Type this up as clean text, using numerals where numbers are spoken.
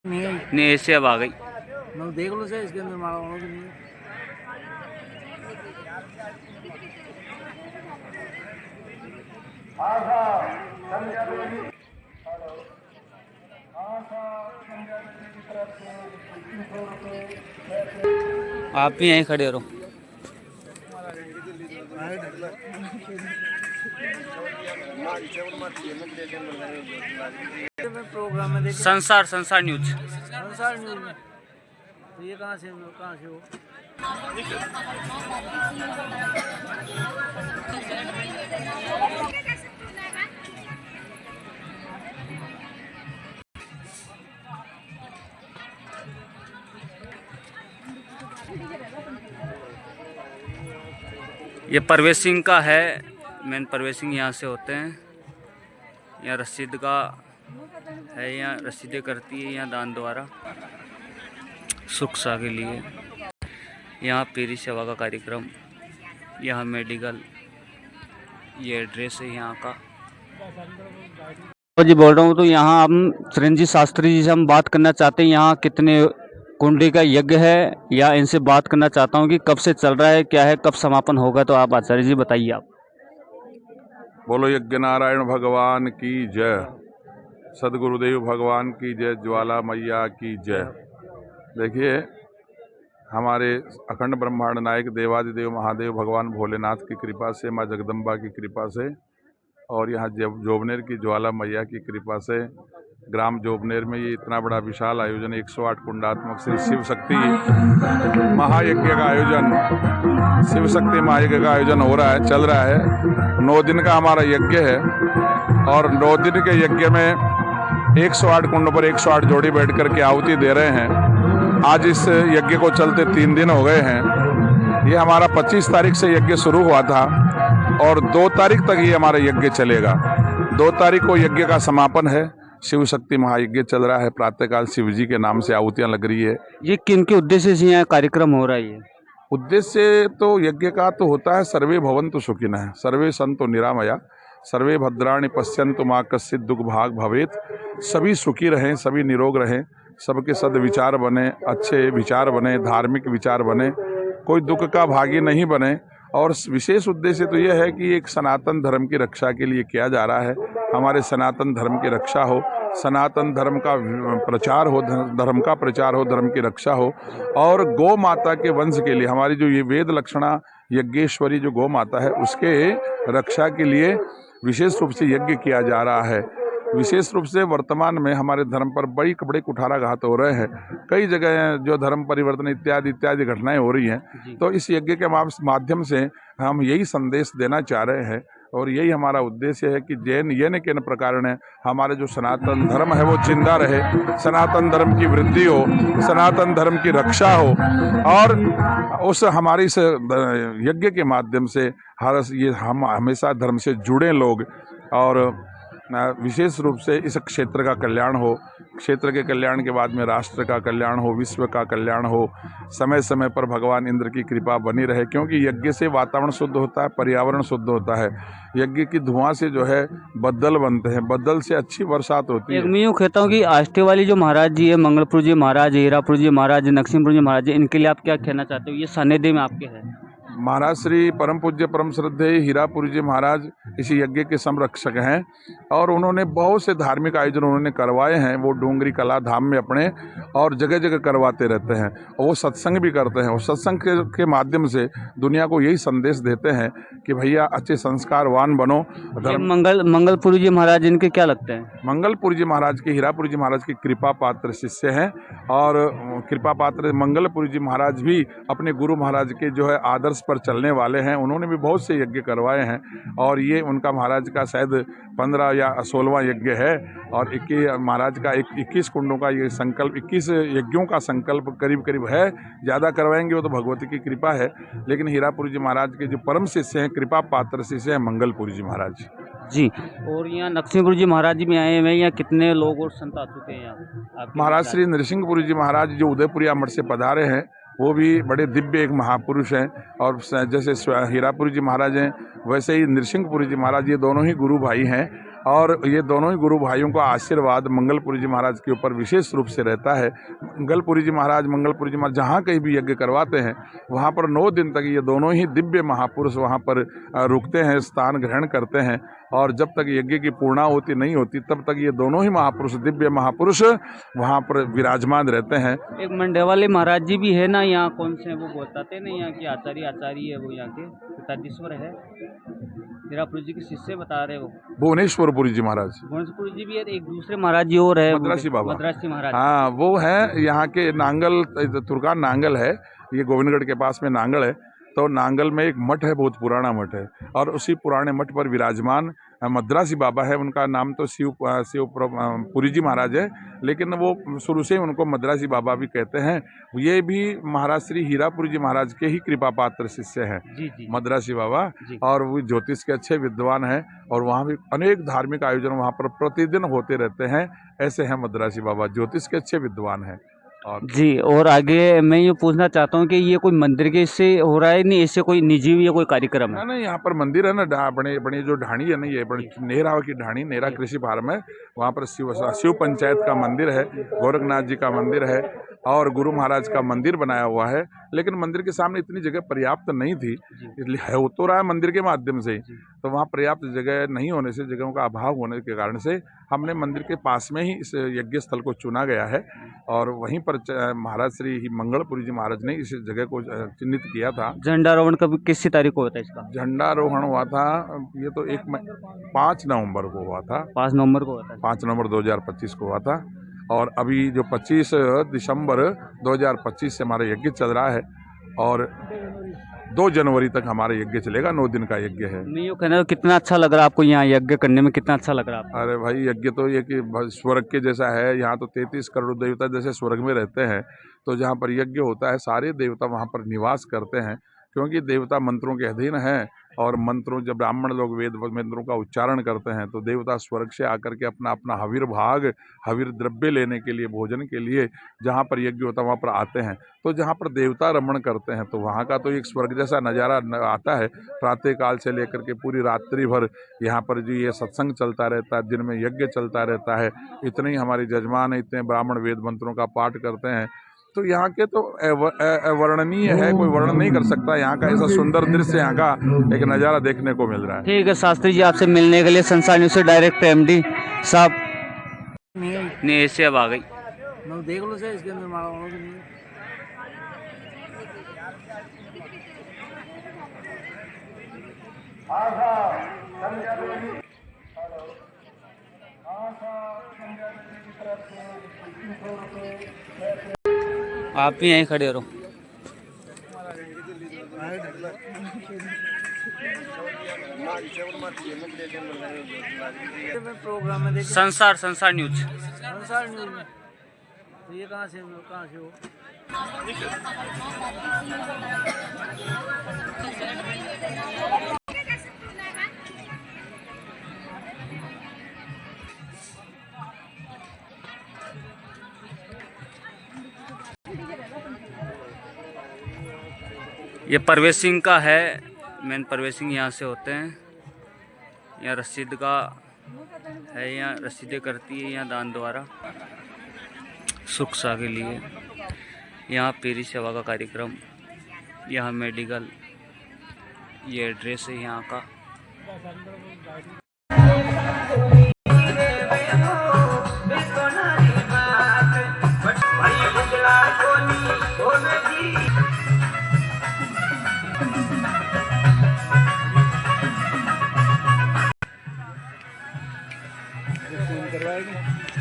नहीं है। नहीं ऐसे अब आ गई। मैं देख लो सर इसके अंदर मारा वालों की नहीं है। आप भी यहीं खड़े रहो। प्रोग्राम में देखे संसार न्यूज। संसार न्यूज़ में। तो ये कहाँ से हो? ये परवेश सिंह का है, मेन परवेश सिंह यहाँ से होते हैं। यहाँ रसीद का है, यहाँ रसीदें करती है यहाँ दान द्वारा सुरक्षा के लिए। यहाँ पीरी सेवा का कार्यक्रम, यहाँ मेडिकल, ये एड्रेस है यहाँ का। जी बोल रहा हूँ, तो यहाँ हम चिरंजीव शास्त्री जी से हम बात करना चाहते हैं। यहाँ कितने कुंडी का यज्ञ है, या इनसे बात करना चाहता हूँ कि कब से चल रहा है, क्या है, कब समापन होगा। तो आप आचार्य जी बताइए। आप बोलो यज्ञ नारायण भगवान की जय, सदगुरुदेव भगवान की जय, ज्वाला मैया की जय। देखिए, हमारे अखंड ब्रह्मांड नायक देवादिदेव महादेव भगवान भोलेनाथ की कृपा से, माँ जगदम्बा की कृपा से, और यहाँ जोबनेर की ज्वाला मैया की कृपा से ग्राम जोबनेर में ये इतना बड़ा विशाल आयोजन 108 कुंडात्मक श्री शिव शक्ति महायज्ञ का आयोजन, शिव शक्ति महायज्ञ का आयोजन हो रहा है, चल रहा है। 9 दिन का हमारा यज्ञ है और 9 दिन के यज्ञ में 108 कुंडों पर 108 जोड़ी बैठ करके आहुति दे रहे हैं। आज इस यज्ञ को चलते 3 दिन हो गए हैं। ये हमारा 25 तारीख से यज्ञ शुरू हुआ था और 2 तारीख तक ये हमारा यज्ञ चलेगा। 2 तारीख को यज्ञ का समापन है। शिव शक्ति महायज्ञ चल रहा है, प्रातःकाल शिव जी के नाम से आहुतियां लग रही है। ये किन के उद्देश्य से यहाँ कार्यक्रम हो रहा है? उद्देश्य तो यज्ञ का तो होता है सर्वे भवन्तु सुखिनः, सर्वे सन्तु निरामया, सर्वे भद्राणि पश्यन्तु मा कश्चित् दुःख भाग भवेत्। सभी सुखी रहें, सभी निरोग रहें, सबके सद्विचार बने, अच्छे विचार बने, धार्मिक विचार बने, कोई दुख का भागी नहीं बने। और विशेष उद्देश्य तो यह है कि एक सनातन धर्म की रक्षा के लिए किया जा रहा है। हमारे सनातन धर्म की रक्षा हो, सनातन धर्म का प्रचार हो, धर्म का प्रचार हो, धर्म की रक्षा हो, और गौ माता के वंश के लिए हमारी जो ये वेद लक्षणा यज्ञेश्वरी जो गौ माता है उसके रक्षा के लिए विशेष रूप से यज्ञ किया जा रहा है। विशेष रूप से वर्तमान में हमारे धर्म पर बड़े कुठाराघात हो रहे हैं, कई जगह जो धर्म परिवर्तन इत्यादि घटनाएं हो रही हैं। तो इस यज्ञ के माध्यम से हम यही संदेश देना चाह रहे हैं और यही हमारा उद्देश्य है कि येन केन प्रकारेण हमारे जो सनातन धर्म है वो जिंदा रहे, सनातन धर्म की वृद्धि हो, सनातन धर्म की रक्षा हो, और उस हमारे इस यज्ञ के माध्यम से हम हमेशा धर्म से जुड़े लोग, और विशेष रूप से इस क्षेत्र का कल्याण हो, क्षेत्र के कल्याण के बाद में राष्ट्र का कल्याण हो, विश्व का कल्याण हो, समय समय पर भगवान इंद्र की कृपा बनी रहे। क्योंकि यज्ञ से वातावरण शुद्ध होता है, पर्यावरण शुद्ध होता है। यज्ञ की धुआं से जो है बद्दल बनते हैं, बद्दल से अच्छी बरसात होती है। मैं यूँ कहता हूँ कि आष्टे वाली जो महाराज जी है, मंगलपुर जी महाराज, हीरापुर जी महाराज, नरसिंहपुर जी महाराज, इनके लिए आप क्या कहना चाहते हो? ये सानिध्य में आपके हैं। महाराज श्री परम पूज्य परम श्रद्धेय हीरापुरी जी महाराज इस यज्ञ के संरक्षक हैं और उन्होंने बहुत से धार्मिक आयोजन उन्होंने करवाए हैं। वो डोंगरी कला धाम में अपने और जगह जगह करवाते रहते हैं और वो सत्संग भी करते हैं और सत्संग के माध्यम से दुनिया को यही संदेश देते हैं कि भैया अच्छे संस्कारवान बनो। मंगलपुरी जी महाराज इनके क्या लगते हैं? मंगलपुरी जी महाराज के, हीरापुरी जी महाराज के कृपा पात्र शिष्य हैं और कृपा पात्र मंगलपुरी जी महाराज भी अपने गुरु महाराज के जो है आदर्श पर चलने वाले हैं। उन्होंने भी बहुत से यज्ञ करवाए हैं और ये उनका महाराज का शायद 15 या 16वां यज्ञ है और 21 महाराज का 21 कुंडों का ये संकल्प, 21 यज्ञों का संकल्प करीब है। ज़्यादा करवाएंगे वो तो भगवती की कृपा है, लेकिन हीरापुरी जी महाराज के जो परम शिष्य हैं, कृपा पात्र शिष्य हैं मंगलपुरी जी महाराज जी। और यहाँ नरसिंहपुर जी महाराज जी में आए हुए, यहाँ कितने लोग और संत आ चुके हैं यहाँ? महाराज श्री नरसिंहपुरी जी महाराज जो उदयपुरिया मठ से पधारे हैं वो भी बड़े दिव्य एक महापुरुष हैं और जैसे हीरापुरी जी महाराज हैं वैसे ही नरसिंहपुरी जी महाराज, ये दोनों ही गुरु भाई हैं और ये दोनों ही गुरु भाइयों का आशीर्वाद मंगलपुरी जी महाराज के ऊपर विशेष रूप से रहता है। मंगलपुरी जी महाराज जहाँ कहीं भी यज्ञ करवाते हैं वहाँ पर 9 दिन तक ये दोनों ही दिव्य महापुरुष वहाँ पर रुकते हैं, स्थान ग्रहण करते हैं। और जब तक यज्ञ की पूर्णाहुति नहीं होती तब तक ये दोनों ही महापुरुष, दिव्य महापुरुष वहाँ पर विराजमान रहते हैं। एक मंडेवाले महाराज जी भी है ना, यहाँ कौन से हैं वो बताते नहीं, यहाँ की आचार्य है वो, यहाँ के पिताजीश्वर है, हीरापुरी जी के शिष्य बता रहे वो। भुवनेश्वरपुरी जी महाराज, भुवनेश्वरपुरी जी भी है, एक दूसरे महाराज जी और है, मद्रासी बाबा, मद्रासी महाराज। हाँ वो है यहाँ के नांगल, तुर्कान नांगल है, ये गोविंदगढ़ के पास में नांगल है। तो नांगल में एक मठ है, बहुत पुराना मठ है, और उसी पुराने मठ पर विराजमान मद्रासी बाबा है। उनका नाम तो शिवपुरी जी महाराज है, लेकिन वो शुरू से ही उनको मद्रासी बाबा भी कहते हैं। ये भी महाराज श्री हीरापुरी जी महाराज के ही कृपा पात्र शिष्य हैं, मद्रासी बाबा। और वो ज्योतिष के अच्छे विद्वान हैं, और वहाँ भी अनेक धार्मिक आयोजन वहाँ पर प्रतिदिन होते रहते हैं। ऐसे हैं मद्रासी बाबा, ज्योतिष के अच्छे विद्वान हैं। और जी, और आगे मैं ये पूछना चाहता हूँ कि ये कोई मंदिर के इससे हो रहा है, नहीं इससे कोई निजी या कोई कार्यक्रम है? नहीं, यहाँ पर मंदिर है ना, बड़ी जो ढाणी है ना, ये बड़ी नेहरा की ढाणी, नेहरा कृषि फार्म है, वहाँ पर शिव पंचायत का मंदिर है, गोरखनाथ जी का मंदिर है, और गुरु महाराज का मंदिर बनाया हुआ है। लेकिन मंदिर के सामने इतनी जगह पर्याप्त नहीं थी, इसलिए हो तो रहा है मंदिर के माध्यम से, तो वहाँ पर्याप्त जगह नहीं होने से, जगहों का अभाव होने के कारण से हमने मंदिर के पास में ही इस यज्ञ स्थल को चुना गया है। और वहीं पर महाराज श्री मंगलपुरी जी महाराज ने इस जगह को चिन्हित किया था। झंडारोहण कब किस तारीख को होता है इसका? झंडारोहण हुआ था, ये तो 5 नवंबर को हुआ था। 5 नवंबर को होता है। 5 नवंबर 2025 को हुआ था। और अभी जो 25 दिसंबर 2025 से हमारा यज्ञ चल रहा है, और 2 जनवरी तक हमारा यज्ञ चलेगा। 9 दिन का यज्ञ है। मैं यूँ कहना, कितना अच्छा लग रहा है आपको यहाँ यज्ञ करने में, कितना अच्छा लग रहा है? अरे भाई, यज्ञ तो ये कि स्वर्ग के जैसा है। यहाँ तो 33 करोड़ देवता जैसे स्वर्ग में रहते हैं, तो जहाँ पर यज्ञ होता है सारे देवता वहाँ पर निवास करते हैं, क्योंकि देवता मंत्रों के अधीन हैं। और मंत्रों, जब ब्राह्मण लोग वेद मंत्रों का उच्चारण करते हैं तो देवता स्वर्ग से आकर के अपना अपना हविर द्रव्य लेने के लिए, भोजन के लिए जहाँ पर यज्ञ होता है वहाँ पर आते हैं। तो जहाँ पर देवता रमण करते हैं तो वहाँ का तो एक स्वर्ग जैसा नज़ारा आता है। प्रातः काल से लेकर के पूरी रात्रि भर यहाँ पर जो ये सत्संग चलता रहता है, दिन में यज्ञ चलता रहता है। इतने ही हमारे जजमान हैं, इतने ब्राह्मण वेद मंत्रों का पाठ करते हैं। तो यहाँ के तो अवर्णनीय है, कोई वर्णन नहीं कर सकता। यहाँ का ऐसा सुंदर दृश्य, यहाँ का एक नज़ारा देखने को मिल रहा है। ठीक है शास्त्री जी, आपसे मिलने के लिए संसार न्यूज़ से डायरेक्ट एमडी साहब नहीं ऐसे अब आ गई। देख लो सर, इसके अंदर मारा वाला नहीं। आप भी यहीं खड़े रहो। संसार न्यूज। तो ये कहाँ से हो? ये प्रवेशिंग का है, मेन प्रवेशिंग यहाँ से होते हैं। यहाँ रसीद का है, यहाँ रसीदें करती है यहाँ दान द्वारा सुरक्षा के लिए। यहाँ पेरी सेवा का कार्यक्रम, यहाँ मेडिकल, ये एड्रेस है यहाँ का। करवाएगी।